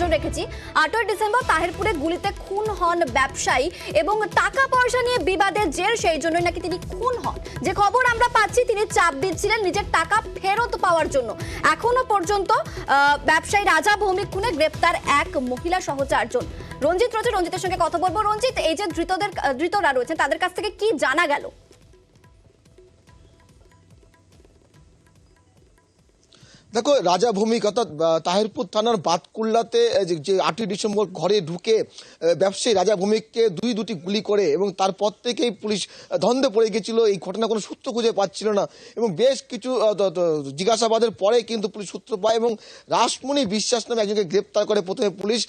নজর রেখেছি। 8ই ডিসেম্বর তাহিরপুরে গুলিতে খুন হন ব্যবসায়ী এবং টাকা পয়সা নিয়ে বিবাদের জের, সেই জন্যই নাকি তিনি খুন হন। যে খবর আমরা পাচ্ছি, তিনি চাপ দিচ্ছিলেন নিজের টাকা ফেরত পাওয়ার জন্য। এখনো পর্যন্ত ব্যবসায়ী রাজা ভৌমিক খুনে গ্রেপ্তার এক মহিলা সহ 4 জন। রঞ্জিত রয়েছে, রঞ্জিতের সঙ্গে কথা বলবো। রঞ্জিত, এই যে ধৃতরা রয়েছেন তাদের কাছ থেকে কি জানা গেল? দেখো, রাজা ভৌমিক অর্থাৎ তাহিরপুর থানার বাতকুল্লাতে যে 8ই ডিসেম্বর ঘরে ঢুকে ব্যবসায়ী রাজা ভৌমিককে দুটি গুলি করে এবং তারপর থেকেই পুলিশ ধন্দে পড়ে গেছিল। এই ঘটনা কোনো সূত্র খুঁজে পাচ্ছিল না এবং বেশ কিছু জিজ্ঞাসাবাদের পরে কিন্তু পুলিশ সূত্র পায় এবং রাসমণি বিশ্বাস নামে একজনকে গ্রেপ্তার করে প্রথমে পুলিশ।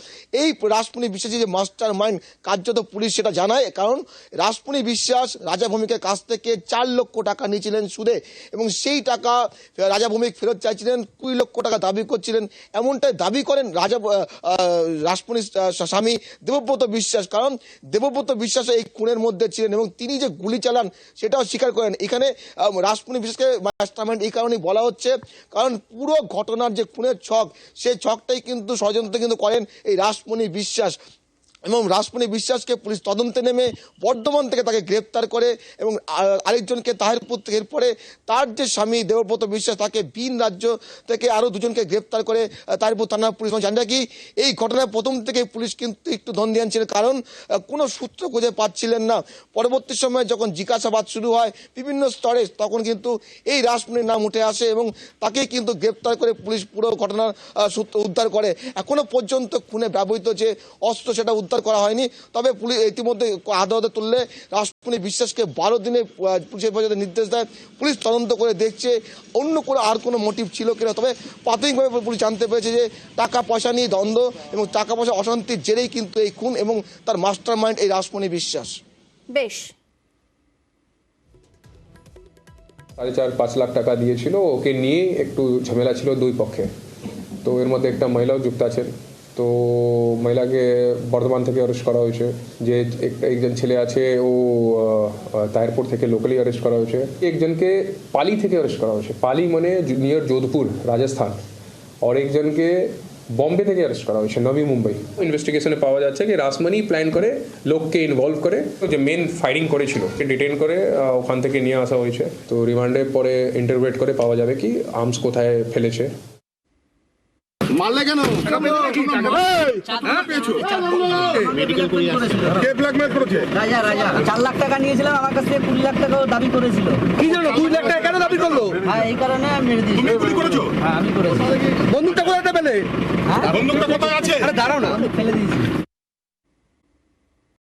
এই রাসমণি বিশ্বাসী যে মাস্টার মাইন্ড কার্যত পুলিশ সেটা জানায়, কারণ রাসমণি বিশ্বাস রাজা ভৌমিকের কাছ থেকে 4 লক্ষ টাকা নিয়েছিলেন সুদে এবং সেই টাকা রাজা ভৌমিক ফেরত চাইছিলেন, 20 লক্ষ টাকা দাবি করছিলেন। এমনটাই দাবি করেন রাসমণির স্বামী দেবব্রত বিশ্বাস, কারণ দেবব্রত বিশ্বাস এই খুনের মধ্যে ছিলেন এবং তিনি যে গুলি চালান সেটাও স্বীকার করেন। এখানে রাসমণি বিশ্বাসকে মাস্টারমাইন্ড এই কারণেই বলা হচ্ছে, কারণ পুরো ঘটনার যে খুনের ছক, সেই ছকটাই কিন্তু ষড়যন্ত্র কিন্তু করেন এই রাসমণি বিশ্বাস এবং রাসমণি বিশ্বাসকে পুলিশ তদন্তে নেমে বর্ধমান থেকে তাকে গ্রেপ্তার করে এবং আরেকজনকে তাহিরপুর থেকে, এরপরে তার যে স্বামী দেবব্রত বিশ্বাস তাকে ভিন রাজ্য থেকে আরও 2জনকে গ্রেপ্তার করে তাহিরপুর থানা পুলিশ। জানা কি এই ঘটনায় প্রথম থেকে পুলিশ কিন্তু একটু ধন্দিয়ান ছিলেন, কারণ কোনো সূত্র খুঁজে পাচ্ছিলেন না। পরবর্তী সময়ে যখন জিজ্ঞাসাবাদ শুরু হয় বিভিন্ন স্তরে, তখন কিন্তু এই রাসমণির নাম উঠে আসে এবং তাকেই কিন্তু গ্রেপ্তার করে পুলিশ পুরো ঘটনার সূত্র উদ্ধার করে। এখনো পর্যন্ত খুনে ব্যবহৃত যে অস্ত্র সেটা উদ্ধার করা হয়নি, তবে পুলিশ ইতিমধ্যে আদালতে তুললে রাসমণি বিশ্বাসকে 12 দিনে পুলিশের হেফাজতে নির্দেশ দেয়। পুলিশ তদন্ত করে দেখছে অন্য কোনো আর কোনো মোটিভ ছিল কিনা। তবে প্রাথমিকভাবে পুলিশ জানতে পেরেছে যে টাকা পয়সা নিয়ে দ্বন্দ্ব এবং টাকা পয়সা অশান্তির জেরেই কিন্তু এই খুন এবং তার মাস্টার মাইন্ড এই রাসমণি বিশ্বাস। বেশ, 4.5 লাখ টাকা দিয়েছিল, ওকে নিয়ে একটু ঝামেলা ছিল দুই পক্ষে। তো এর মধ্যে একটা মহিলাও যুক্ত আছেন। তো মহিলাকে বর্ধমান থেকে অ্যারেস্ট করা হয়েছে। যে একজন ছেলে আছে ও তাহিরপুর থেকে লোকালি অ্যারেস্ট করা হয়েছে। একজনকে পালি থেকে অ্যারেস্ট করা হয়েছে, পালি মানে নিয়ার যোধপুর রাজস্থান। আর একজনকে বম্বে থেকে অ্যারেস্ট করা হয়েছে, নবী মুম্বাই। ইনভেস্টিগেশনে পাওয়া যাচ্ছে কি রাসমণি প্ল্যান করে লোককে ইনভলভ করে যে মেন ফায়ারিং করেছিল ডিটেইন করে ওখান থেকে নিয়ে আসা হয়েছে। তো রিমান্ডে পরে ইন্টারোগেট করে পাওয়া যাবে কি আর্মস কোথায় ফেলেছে। মারলে কেন? কে ব্ল্যাকমেল করেছে? রাজা 4 লাখ টাকা নিয়েছিলাম আমার কাছ থেকে, 20 লাখ টাকাও দাবি করেছিল। কি জন্য 2 লাখ টাকা কেন দাবি করলো? হ্যাঁ, এই কারণে আমি মেরে দিয়েছি। তুমি গুলি করেছো? হ্যাঁ, আমি করেছি। বন্দুকটা কোথায় পেলে? হ্যাঁ, বন্দুকটা কোথায় আছে? আরে দাঁড়াও না, ফেলে দিয়েছি।